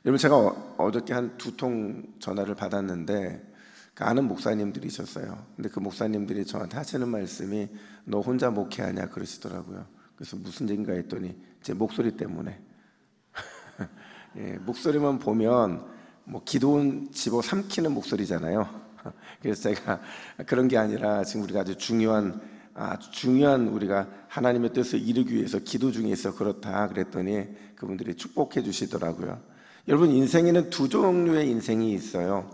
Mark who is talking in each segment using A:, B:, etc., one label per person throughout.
A: 여러분, 제가 어저께 한 2통 전화를 받았는데 아는 목사님들이셨어요. 근데 그 목사님들이 저한테 하시는 말씀이 너 혼자 목회하냐 그러시더라고요. 그래서 무슨 얘기인가 했더니 제 목소리 때문에 예, 목소리만 보면 뭐 기도원 집어 삼키는 목소리잖아요. 그래서 제가 그런 게 아니라 지금 우리가 아주 중요한 우리가 하나님의 뜻을 이루기 위해서 기도 중에 있어 그렇다 그랬더니 그분들이 축복해 주시더라고요. 여러분, 인생에는 두 종류의 인생이 있어요.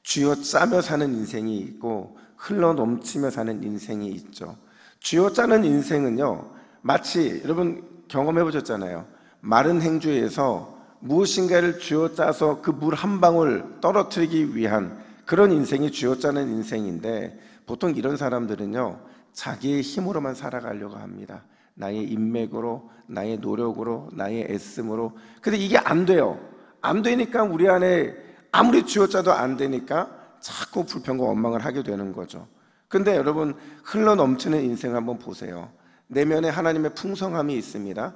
A: 쥐어짜며 사는 인생이 있고 흘러 넘치며 사는 인생이 있죠. 쥐어짜는 인생은요, 마치 여러분 경험해 보셨잖아요. 마른 행주에서 무엇인가를 쥐어짜서 그 물 한 방울 떨어뜨리기 위한 그런 인생이 쥐어짜는 인생인데, 보통 이런 사람들은요 자기의 힘으로만 살아가려고 합니다. 나의 인맥으로, 나의 노력으로, 나의 애씀으로. 근데 이게 안 돼요. 안 되니까 우리 안에 아무리 쥐어짜도 안 되니까 자꾸 불평과 원망을 하게 되는 거죠. 근데 여러분, 흘러 넘치는 인생 한번 보세요. 내면에 하나님의 풍성함이 있습니다.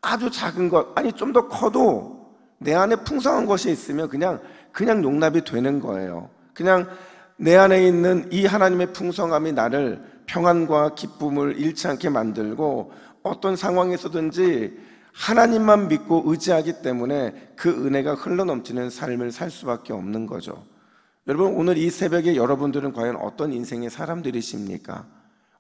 A: 아주 작은 것, 아니 좀 더 커도 내 안에 풍성한 것이 있으면 그냥 용납이 되는 거예요. 그냥 내 안에 있는 이 하나님의 풍성함이 나를 평안과 기쁨을 잃지 않게 만들고, 어떤 상황에서든지 하나님만 믿고 의지하기 때문에 그 은혜가 흘러넘치는 삶을 살 수밖에 없는 거죠. 여러분, 오늘 이 새벽에 여러분들은 과연 어떤 인생의 사람들이십니까?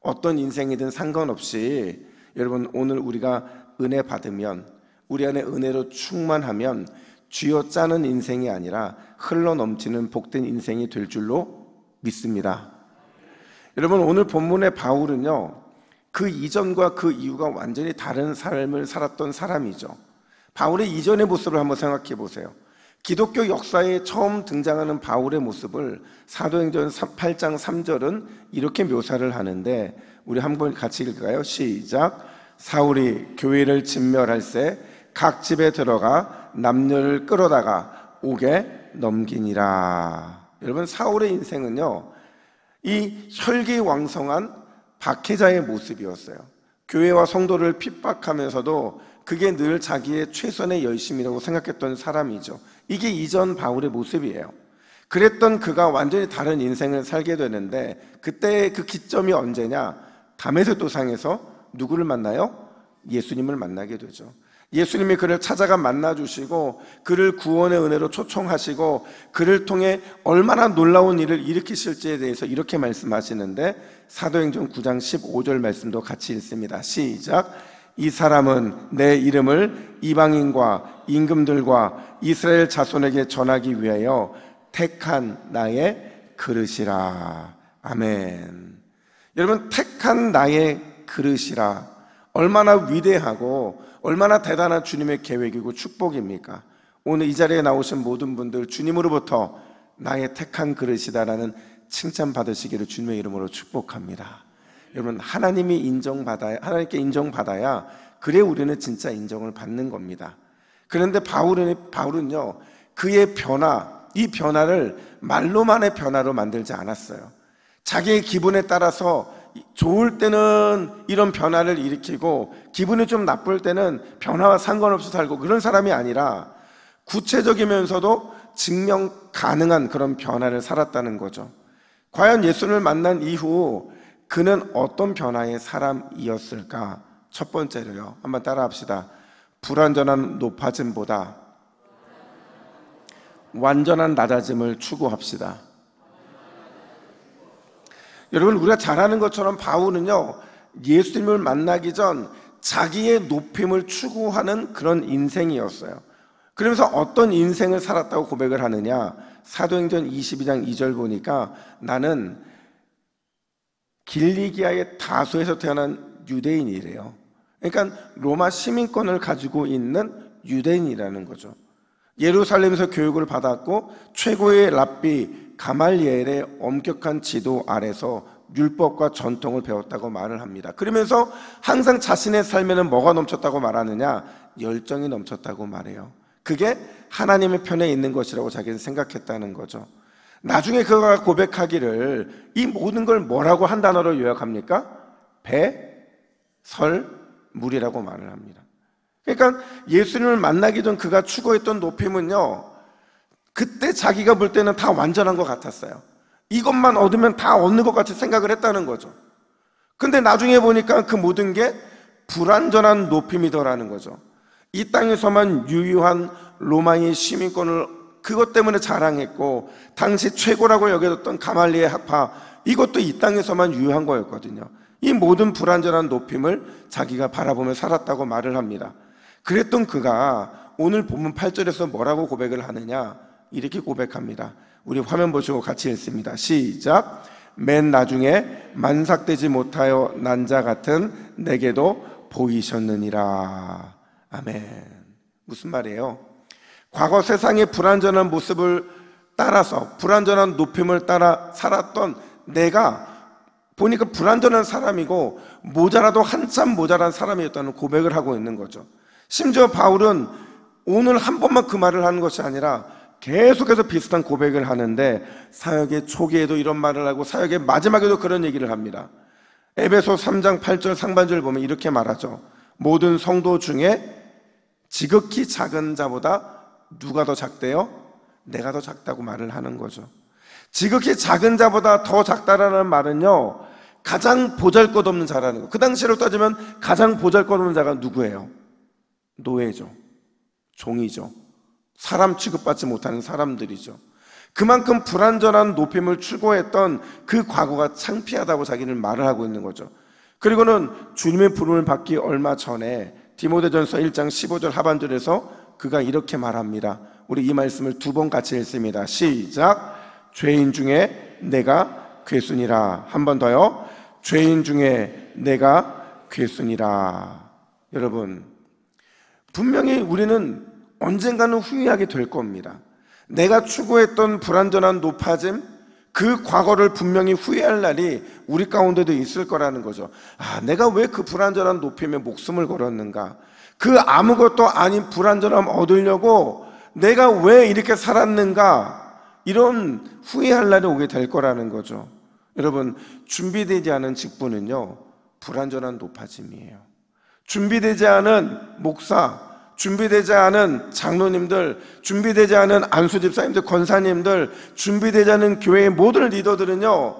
A: 어떤 인생이든 상관없이 여러분, 오늘 우리가 은혜 받으면, 우리 안에 은혜로 충만하면 쥐어짜는 인생이 아니라 흘러넘치는 복된 인생이 될 줄로 믿습니다. 여러분, 오늘 본문의 바울은요 그 이전과 그 이후가 완전히 다른 삶을 살았던 사람이죠. 바울의 이전의 모습을 한번 생각해 보세요. 기독교 역사에 처음 등장하는 바울의 모습을 사도행전 8장 3절은 이렇게 묘사를 하는데, 우리 한번 같이 읽을까요? 시작. 사울이 교회를 진멸할새 각 집에 들어가 남녀를 끌어다가 옥에 넘기니라. 여러분, 사울의 인생은요 이 혈기왕성한 박해자의 모습이었어요. 교회와 성도를 핍박하면서도 그게 늘 자기의 최선의 열심이라고 생각했던 사람이죠. 이게 이전 바울의 모습이에요. 그랬던 그가 완전히 다른 인생을 살게 되는데, 그때의 그 기점이 언제냐? 다메섹 도상에서 누구를 만나요? 예수님을 만나게 되죠. 예수님이 그를 찾아가 만나주시고 그를 구원의 은혜로 초청하시고 그를 통해 얼마나 놀라운 일을 일으키실지에 대해서 이렇게 말씀하시는데, 사도행전 9장 15절 말씀도 같이 읽습니다. 시작. 이 사람은 내 이름을 이방인과 임금들과 이스라엘 자손에게 전하기 위하여 택한 나의 그릇이라. 아멘. 여러분, 택한 나의 그릇이라, 얼마나 위대하고 얼마나 대단한 주님의 계획이고 축복입니까? 오늘 이 자리에 나오신 모든 분들, 주님으로부터 나의 택한 그릇이다라는 칭찬 받으시기를 주님의 이름으로 축복합니다. 여러분, 하나님께 인정받아야 그래 우리는 진짜 인정을 받는 겁니다. 그런데 바울은요 그의 변화, 이 변화를 말로만의 변화로 만들지 않았어요. 자기의 기분에 따라서 좋을 때는 이런 변화를 일으키고 기분이 좀 나쁠 때는 변화와 상관없이 살고, 그런 사람이 아니라 구체적이면서도 증명 가능한 그런 변화를 살았다는 거죠. 과연 예수를 만난 이후 그는 어떤 변화의 사람이었을까? 첫 번째로요, 한번 따라 합시다. 불완전한 높아짐보다 완전한 낮아짐을 추구합시다. 여러분, 우리가 잘 아는 것처럼 바울은요 예수님을 만나기 전 자기의 높임을 추구하는 그런 인생이었어요. 그러면서 어떤 인생을 살았다고 고백을 하느냐? 사도행전 22장 2절 보니까 나는 길리기아의 다소에서 태어난 유대인이래요. 그러니까 로마 시민권을 가지고 있는 유대인이라는 거죠. 예루살렘에서 교육을 받았고 최고의 랍비 가말리엘의 엄격한 지도 아래서 율법과 전통을 배웠다고 말을 합니다. 그러면서 항상 자신의 삶에는 뭐가 넘쳤다고 말하느냐? 열정이 넘쳤다고 말해요. 그게 하나님의 편에 있는 것이라고 자기는 생각했다는 거죠. 나중에 그가 고백하기를 이 모든 걸 뭐라고 한 단어로 요약합니까? 배, 설, 물이라고 말을 합니다. 그러니까 예수님을 만나기 전 그가 추구했던 높임은요, 그때 자기가 볼 때는 다 완전한 것 같았어요. 이것만 얻으면 다 얻는 것 같이 생각을 했다는 거죠. 근데 나중에 보니까 그 모든 게 불완전한 높임이더라는 거죠. 이 땅에서만 유효한 로마의 시민권을 그것 때문에 자랑했고, 당시 최고라고 여겨졌던 가말리의 학파, 이것도 이 땅에서만 유효한 거였거든요. 이 모든 불완전한 높임을 자기가 바라보며 살았다고 말을 합니다. 그랬던 그가 오늘 본문 8절에서 뭐라고 고백을 하느냐, 이렇게 고백합니다. 우리 화면 보시고 같이 읽습니다. 시작. 맨 나중에 만삭되지 못하여 난 자 같은 내게도 보이셨느니라. 아멘. 무슨 말이에요? 과거 세상의 불완전한 모습을 따라서 불완전한 높임을 따라 살았던 내가 보니까 불완전한 사람이고 모자라도 한참 모자란 사람이었다는 고백을 하고 있는 거죠. 심지어 바울은 오늘 한 번만 그 말을 하는 것이 아니라 계속해서 비슷한 고백을 하는데, 사역의 초기에도 이런 말을 하고 사역의 마지막에도 그런 얘기를 합니다. 에베소 3장 8절 상반절을 보면 이렇게 말하죠. 모든 성도 중에 지극히 작은 자보다 누가 더 작대요? 내가 더 작다고 말을 하는 거죠. 지극히 작은 자보다 더 작다라는 말은요, 가장 보잘것없는 자라는 거예요. 그 당시로 따지면 가장 보잘것없는 자가 누구예요? 노예죠. 종이죠. 사람 취급받지 못하는 사람들이죠. 그만큼 불완전한 높임을 추구했던 그 과거가 창피하다고 자기는 말을 하고 있는 거죠. 그리고는 주님의 부름을 받기 얼마 전에 디모데전서 1장 15절 하반절에서 그가 이렇게 말합니다. 우리 이 말씀을 두 번 같이 읽습니다. 시작. 죄인 중에 내가 괴순이라. 한 번 더요. 죄인 중에 내가 괴순이라. 여러분, 분명히 우리는 언젠가는 후회하게 될 겁니다. 내가 추구했던 불완전한 높아짐, 그 과거를 분명히 후회할 날이 우리 가운데도 있을 거라는 거죠. 아, 내가 왜 그 불완전한 높임에 목숨을 걸었는가? 그 아무것도 아닌 불완전함 얻으려고 내가 왜 이렇게 살았는가? 이런 후회할 날이 오게 될 거라는 거죠. 여러분, 준비되지 않은 직분은요, 불완전한 높아짐이에요. 준비되지 않은 목사, 준비되지 않은 장로님들, 준비되지 않은 안수집사님들, 권사님들, 준비되지 않은 교회의 모든 리더들은요,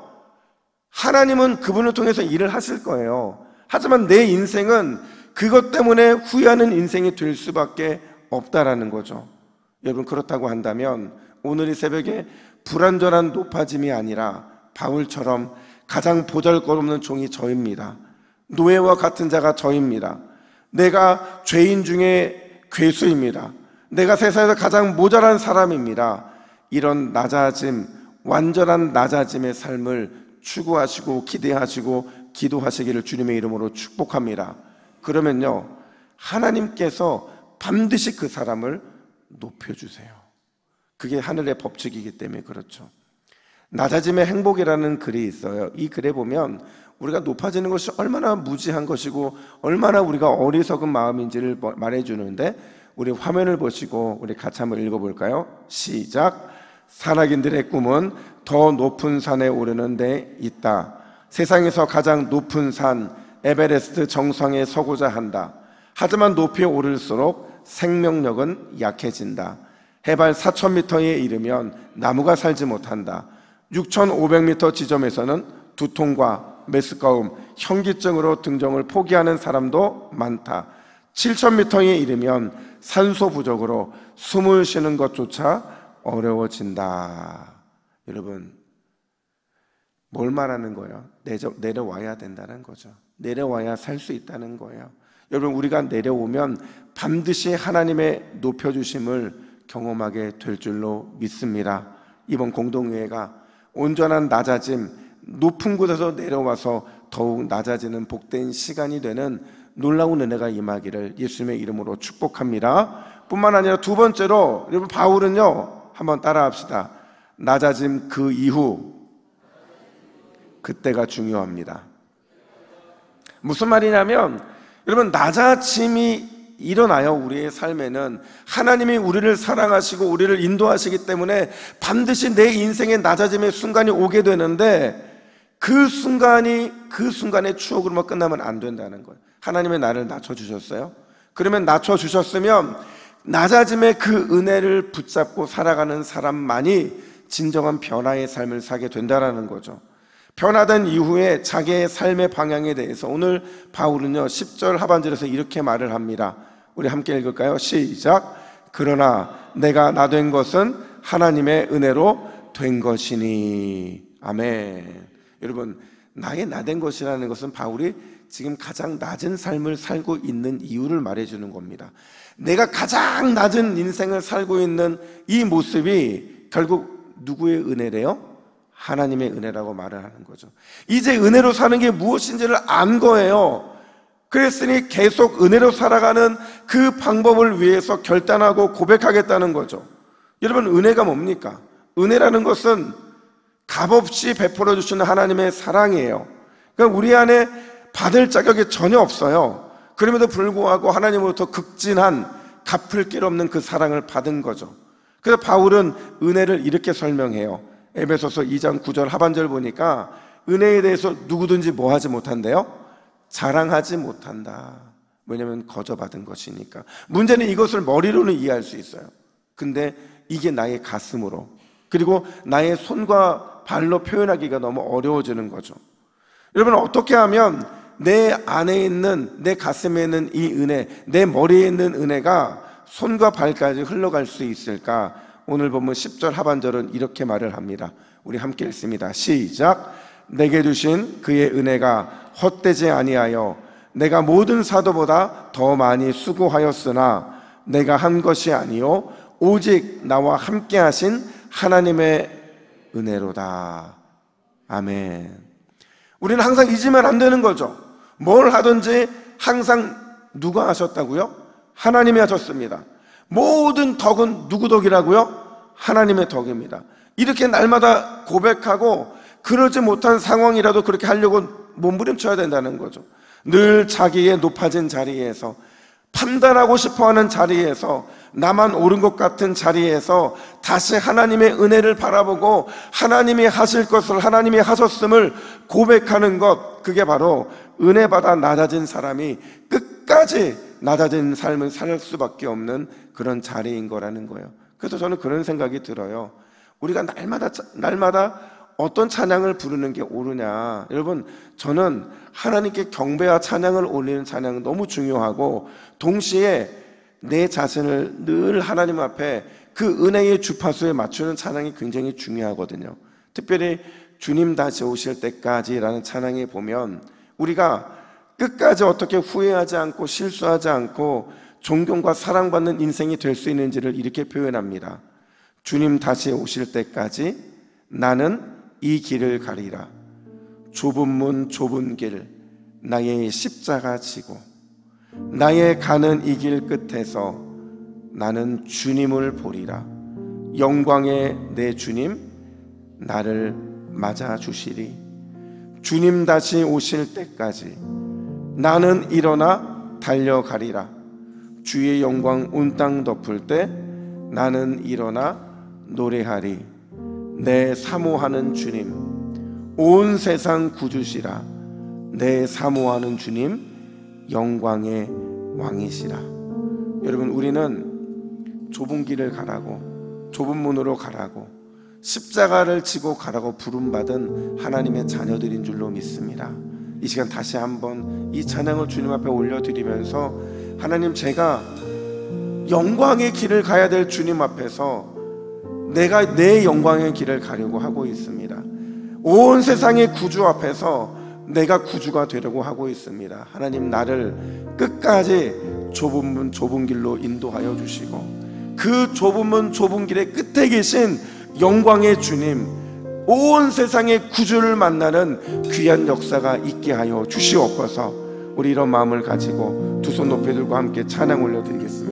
A: 하나님은 그분을 통해서 일을 하실 거예요. 하지만 내 인생은 그것 때문에 후회하는 인생이 될 수밖에 없다라는 거죠. 여러분, 그렇다고 한다면 오늘 이 새벽에 불완전한 높아짐이 아니라 바울처럼 가장 보잘것없는 종이 저입니다. 노예와 같은 자가 저입니다. 내가 죄인 중에 괴수입니다. 내가 세상에서 가장 모자란 사람입니다. 이런 낮아짐, 완전한 낮아짐의 삶을 추구하시고 기대하시고 기도하시기를 주님의 이름으로 축복합니다. 그러면요, 하나님께서 반드시 그 사람을 높여주세요. 그게 하늘의 법칙이기 때문에 그렇죠. 낮아짐의 행복이라는 글이 있어요. 이 글에 보면 우리가 높아지는 것이 얼마나 무지한 것이고 얼마나 우리가 어리석은 마음인지를 말해주는데, 우리 화면을 보시고 우리 같이 한번 읽어볼까요? 시작. 산악인들의 꿈은 더 높은 산에 오르는 데 있다. 세상에서 가장 높은 산 에베레스트 정상에 서고자 한다. 하지만 높이 오를수록 생명력은 약해진다. 해발 4,000m에 이르면 나무가 살지 못한다. 6,500m 지점에서는 두통과 메스꺼움, 현기증으로 등정을 포기하는 사람도 많다. 7,000m에 이르면 산소 부족으로 숨을 쉬는 것조차 어려워진다. 여러분, 뭘 말하는 거예요? 내려와야 된다는 거죠. 내려와야 살 수 있다는 거예요. 여러분, 우리가 내려오면 반드시 하나님의 높여주심을 경험하게 될 줄로 믿습니다. 이번 공동회가 온전한 낮아짐, 높은 곳에서 내려와서 더욱 낮아지는 복된 시간이 되는 놀라운 은혜가 임하기를 예수님의 이름으로 축복합니다. 뿐만 아니라 두 번째로, 여러분, 바울은요, 한번 따라합시다. 낮아짐 그 이후, 그때가 중요합니다. 무슨 말이냐면, 여러분, 낮아짐이 일어나요. 우리의 삶에는 하나님이 우리를 사랑하시고 우리를 인도하시기 때문에 반드시 내 인생의 낮아짐의 순간이 오게 되는데, 그 순간의 추억으로만 끝나면 안 된다는 거예요. 하나님의 나를 낮춰주셨어요. 그러면 낮춰주셨으면 낮아짐의 그 은혜를 붙잡고 살아가는 사람만이 진정한 변화의 삶을 살게 된다는 거죠. 변화된 이후에 자기의 삶의 방향에 대해서 오늘 바울은요 10절 하반절에서 이렇게 말을 합니다. 우리 함께 읽을까요? 시작. 그러나 내가 나 된 것은 하나님의 은혜로 된 것이니. 아멘. 여러분, 나의 나 된 것이라는 것은 바울이 지금 가장 낮은 삶을 살고 있는 이유를 말해주는 겁니다. 내가 가장 낮은 인생을 살고 있는 이 모습이 결국 누구의 은혜래요? 하나님의 은혜라고 말을 하는 거죠. 이제 은혜로 사는 게 무엇인지를 안 거예요. 그랬으니 계속 은혜로 살아가는 그 방법을 위해서 결단하고 고백하겠다는 거죠. 여러분, 은혜가 뭡니까? 은혜라는 것은 값없이 베풀어 주시는 하나님의 사랑이에요. 그러니까 우리 안에 받을 자격이 전혀 없어요. 그럼에도 불구하고 하나님으로부터 극진한 갚을 길 없는 그 사랑을 받은 거죠. 그래서 바울은 은혜를 이렇게 설명해요. 에베소서 2장 9절 하반절 보니까 은혜에 대해서 누구든지 뭐 하지 못한대요? 자랑하지 못한다. 왜냐하면 거저 받은 것이니까. 문제는 이것을 머리로는 이해할 수 있어요. 근데 이게 나의 가슴으로, 그리고 나의 손과 발로 표현하기가 너무 어려워지는 거죠. 여러분, 어떻게 하면 내 안에 있는, 내 가슴에 있는 이 은혜, 내 머리에 있는 은혜가 손과 발까지 흘러갈 수 있을까? 오늘 보면 10절 하반절은 이렇게 말을 합니다. 우리 함께 읽습니다. 시작. 내게 주신 그의 은혜가 헛되지 아니하여 내가 모든 사도보다 더 많이 수고하였으나 내가 한 것이 아니요 오직 나와 함께 하신 하나님의 은혜로다. 아멘. 우리는 항상 잊으면 안 되는 거죠. 뭘 하든지 항상 누가 하셨다고요? 하나님이 하셨습니다. 모든 덕은 누구 덕이라고요? 하나님의 덕입니다. 이렇게 날마다 고백하고 그러지 못한 상황이라도 그렇게 하려고 몸부림쳐야 된다는 거죠. 늘 자기의 높아진 자리에서, 판단하고 싶어하는 자리에서, 나만 옳은 것 같은 자리에서 다시 하나님의 은혜를 바라보고 하나님이 하실 것을, 하나님이 하셨음을 고백하는 것, 그게 바로 은혜 받아 낮아진 사람이 끝까지 낮아진 삶을 살 수밖에 없는 그런 자리인 거라는 거예요. 그래서 저는 그런 생각이 들어요. 우리가 날마다 어떤 찬양을 부르는 게 옳으냐. 여러분, 저는 하나님께 경배와 찬양을 올리는 찬양은 너무 중요하고, 동시에 내 자신을 늘 하나님 앞에 그 은혜의 주파수에 맞추는 찬양이 굉장히 중요하거든요. 특별히 주님 다시 오실 때까지라는 찬양에 보면 우리가 끝까지 어떻게 후회하지 않고 실수하지 않고 존경과 사랑받는 인생이 될 수 있는지를 이렇게 표현합니다. 주님 다시 오실 때까지 나는 이 길을 가리라. 좁은 문 좁은 길 나의 십자가 지고 나의 가는 이 길 끝에서 나는 주님을 보리라. 영광의 내 주님 나를 맞아 주시리. 주님 다시 오실 때까지 나는 일어나 달려가리라. 주의 영광 온 땅 덮을 때 나는 일어나 노래하리. 내 사모하는 주님 온 세상 구주시라. 내 사모하는 주님 영광의 왕이시라. 여러분, 우리는 좁은 길을 가라고, 좁은 문으로 가라고, 십자가를 지고 가라고 부름받은 하나님의 자녀들인 줄로 믿습니다. 이 시간 다시 한번 이 찬양을 주님 앞에 올려드리면서, 하나님, 제가 영광의 길을 가야 될 주님 앞에서 내가 내 영광의 길을 가려고 하고 있습니다. 온 세상의 구주 앞에서 내가 구주가 되려고 하고 있습니다. 하나님, 나를 끝까지 좁은 문 좁은 길로 인도하여 주시고, 그 좁은 문 좁은 길의 끝에 계신 영광의 주님, 온 세상의 구주를 만나는 귀한 역사가 있게 하여 주시옵소서. 우리 이런 마음을 가지고 두 손 높이 들고 함께 찬양 올려드리겠습니다.